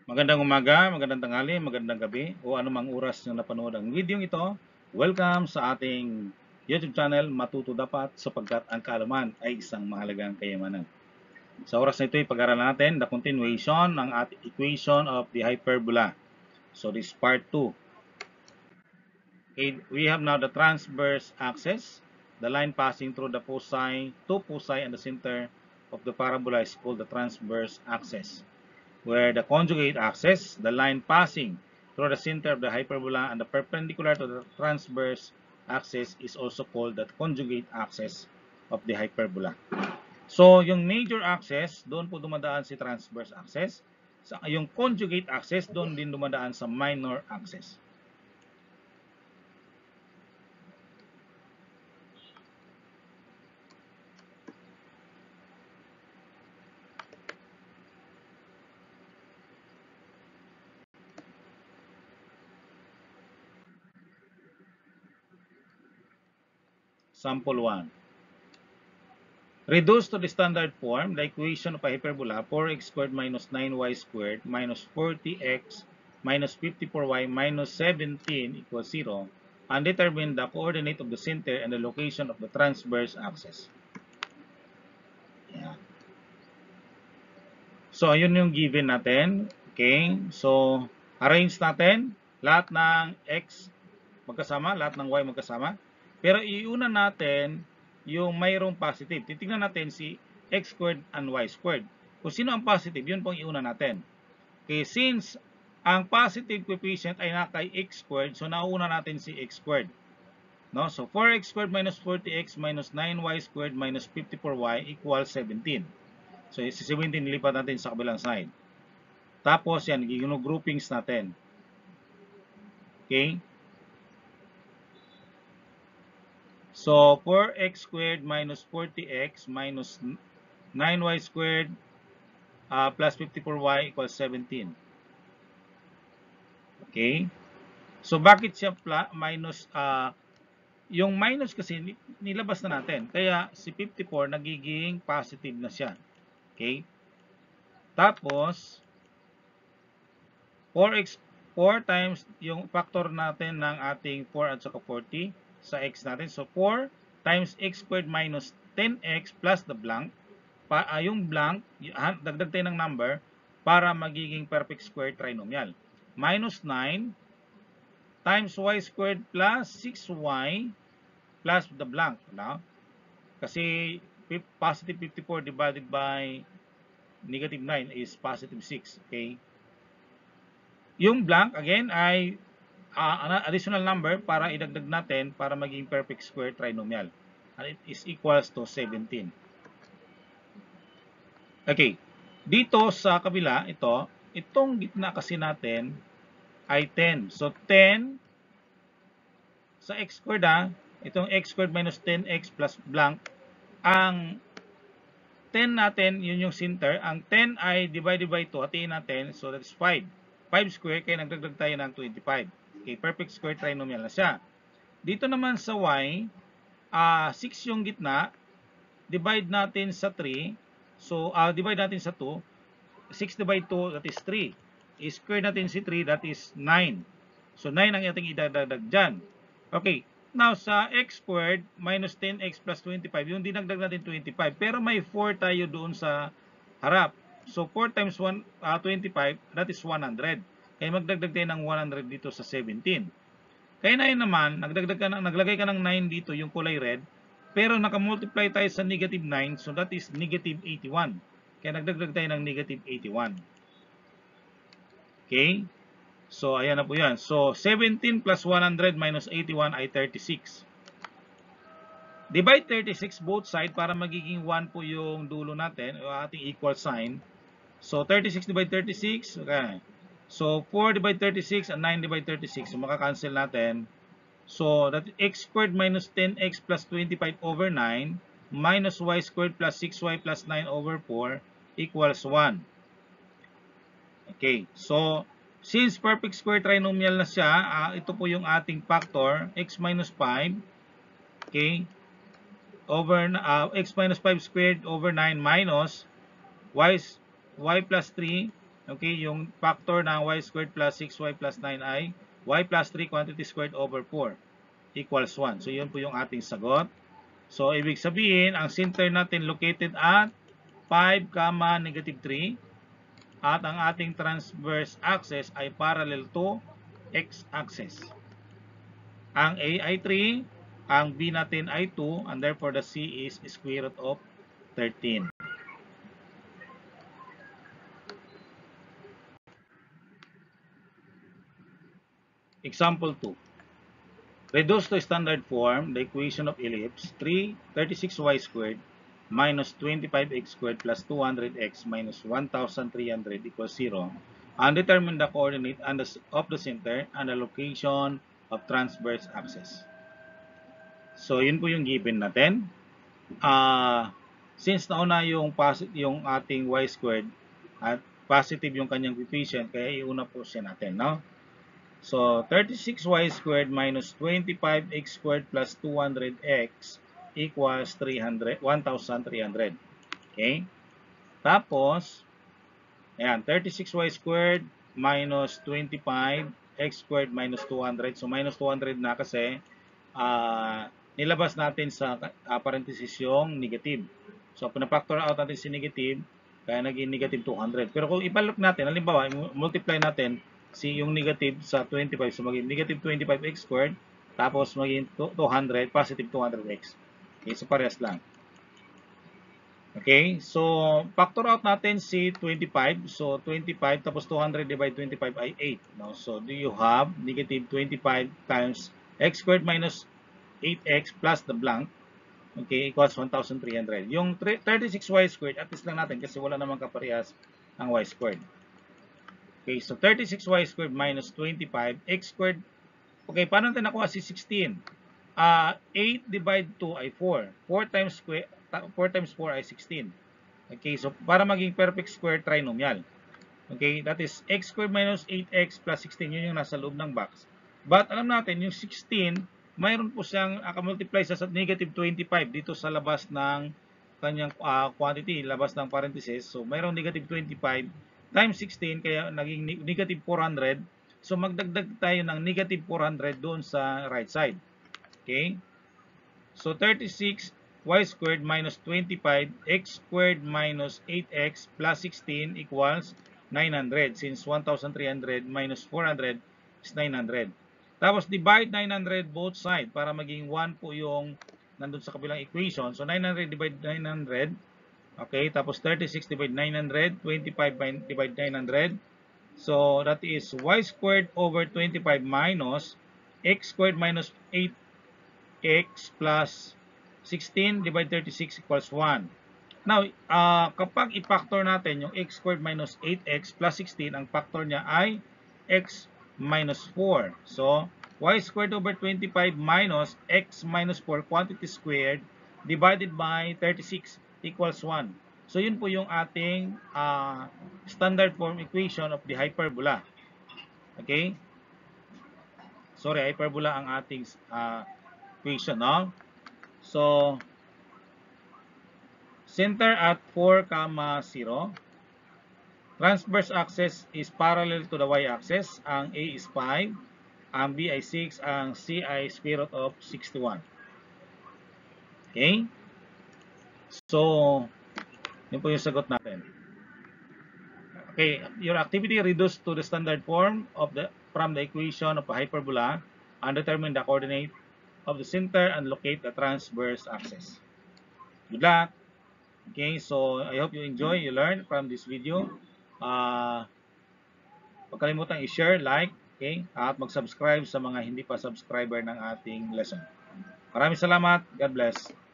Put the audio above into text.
Magandang umaga, magandang tanghali, magandang gabi, o anumang oras na napanood ang video ito. Welcome sa ating YouTube channel, Matuto Dapat, sapagkat ang kaalaman ay isang mahalagang kayamanan. Sa oras na ito, pag-aralan natin the continuation ng ating equation of the hyperbola. So this is part 2. Okay, we have now the transverse axis. The line passing through the two foci and the center of the parabola is called the transverse axis, where the conjugate axis, the line passing through the center of the hyperbola and the perpendicular to the transverse axis, is also called the conjugate axis of the hyperbola. So, yung major axis, doon po dumadaan si transverse axis. Yung conjugate axis, doon din dumadaan sa minor axis. Sample 1. Reduce to the standard form the equation of a hyperbola 4x squared minus 9y squared minus 40x minus 54y minus 17 equals 0, and determine the coordinate of the center and the location of the transverse axis. Yeah. So, ayun yung given natin. Okay? So, arrange natin lahat ng x magkasama, lahat ng y magkasama. Pero iuna natin yung mayroong positive. Titingnan natin si x squared and y squared. Kung sino ang positive, yun pong iuna natin. Okay, since ang positive coefficient ay naka x squared, so nauna natin si x squared. No? So 4x squared minus 40x minus 9y squared minus 54y equals 17. So si 17 nilipat natin sa kabilang side. Tapos yan, groupings natin. Okay? So 4x squared minus 40x minus 9y squared plus 54y equals 17. Okay? So bakit siya minus, yung minus kasi nilabas na natin. Kaya si 54 nagiging positive na siya. Okay? Tapos 4 times yung factor natin ng ating 4 at saka 40 sa x natin. So 4 times x squared minus 10x plus the blank. Yung blank, dagdag tayo ng number para magiging perfect square trinomial. Minus 9 times y squared plus 6y plus the blank. No? Kasi positive 54 divided by negative 9 is positive 6. Okay? Yung blank, again, ay additional number para idagdag natin para maging perfect square trinomial. And it is equals to 17. Okay. Dito sa kabila, itong gitna kasi natin ay 10. So, 10 sa x squared, itong x squared minus 10x plus blank, ang 10 natin, yun yung center. Ang 10 ay divided by 2, hatiin natin, so that's 5. 5 square, kaya nagdagdag tayo ng 25. Okay, perfect square trinomial na siya. Dito naman sa y, 6 yung gitna, divide natin sa 3, so divide natin sa 2, 6 divided 2, that is 3. I-square natin si 3, that is 9. So 9 ang ating idadagdag dyan. Okay, now sa x squared minus 10x plus 25, yung dinagdag natin 25, pero may 4 tayo doon sa harap. So 4 times 25, that is 100. Kaya magdagdag tayo ng 100 dito sa 17. Kaya na yun naman, naglagay ka ng 9 dito, yung kulay red, pero nakamultiply tayo sa negative 9, so that is negative 81. Kaya nagdagdag tayo ng negative 81. Okay? So, ayan na po yan. So, 17 plus 100 minus 81 ay 36. Divide 36 both side para magiging 1 po yung dulo natin, o ating equal sign. So, 36 divide 36, okay. So, 4 divide 36 and 9 divide 36. So, makakancel natin. So, that x squared minus 10x plus 25 over 9 minus y squared plus 6y plus 9 over 4 equals 1. Okay. So, since perfect square trinomial na siya, ito po yung ating factor, x minus 5, okay, over x minus 5 squared over 9 minus y plus 3 Okay, yung factor ng y squared plus 6y plus 9 ay y plus 3 quantity squared over 4 equals 1. So, yun po yung ating sagot. So, ibig sabihin, ang center natin located at 5, negative 3. At ang ating transverse axis ay parallel to x-axis. Ang A ay 3, ang B natin ay 2, and therefore the C is square root of 13. Example 2. Reduce to standard form the equation of ellipse 36y squared minus 25x squared plus 200x minus 1300 equals 0 and determine the coordinate of the center and the location of transverse axis. So, yun po yung given natin. Since nauna yung ating y squared at positive yung kanyang coefficient, kaya iuna po siya natin, no? So, 36y squared minus 25x squared plus 200x equals 1,300. Okay? Tapos, ayan, 36y squared minus 25x squared minus 200. So, minus 200 na kasi nilabas natin sa parenthesis yung negative. So, pinapactor out natin si negative, kaya naging negative 200. Pero kung ipalok natin, halimbawa, multiply natin yung negative sa 25, so maging negative 25x squared, tapos maging 200, positive 200x. Okay, so parehas lang. Okay, so factor out natin si 25, so 25 tapos 200 divide 25 ay 8. No? So do you have negative 25 times x squared minus 8x plus the blank, okay, equals 1,300. Yung 36y squared, at least lang natin kasi wala namang kaparehas ang y squared. Okay, so 36y squared minus 25, x squared. Okay, paano natin nakuha si 16? 8 divide 2 ay 4. 4 times 4 ay 16. Okay, so para maging perfect square trinomial. Okay, that is x squared minus 8x plus 16. Yun yung nasa loob ng box. But alam natin, yung 16, mayroon po siyang multiply sa negative 25 dito sa labas ng kanyang quantity, labas ng parenthesis. So, mayroong negative 25 times 16, kaya naging negative 400. So, magdagdag tayo ng negative 400 doon sa right side. Okay? So, 36 y squared minus 25 x squared minus 8x plus 16 equals 900. Since 1,300 minus 400 is 900. Tapos, divide 900 both side para maging 1 po yung nandun sa kabilang equation. So, 900 divide 900. Okay, tapos 36 divide 900, 25 divide 900. So, that is y squared over 25 minus x squared minus 8x plus 16 divide 36 equals 1. Now, kapag i-factor natin yung x squared minus 8x plus 16, ang factor niya ay x minus 4. So, y squared over 25 minus x minus 4 quantity squared divided by 36 equals 1. So, yun po yung ating standard form equation of the hyperbola. Okay? Sorry, hyperbola ang ating equation, no? So, center at 4, 0. Transverse axis is parallel to the y-axis. Ang A is 5, ang B ay 6, ang C ay square root of 61. Okay? So, yun po yung sagot natin. Okay, your activity reduced to the standard form of from the equation of a hyperbola and determine the coordinate of the center and locate the transverse axis. Good luck! Okay, so I hope you enjoy, you learn from this video. Huwag kalimutan i-share, like, okay, at mag-subscribe sa mga hindi pa subscriber ng ating lesson. Maraming salamat. God bless.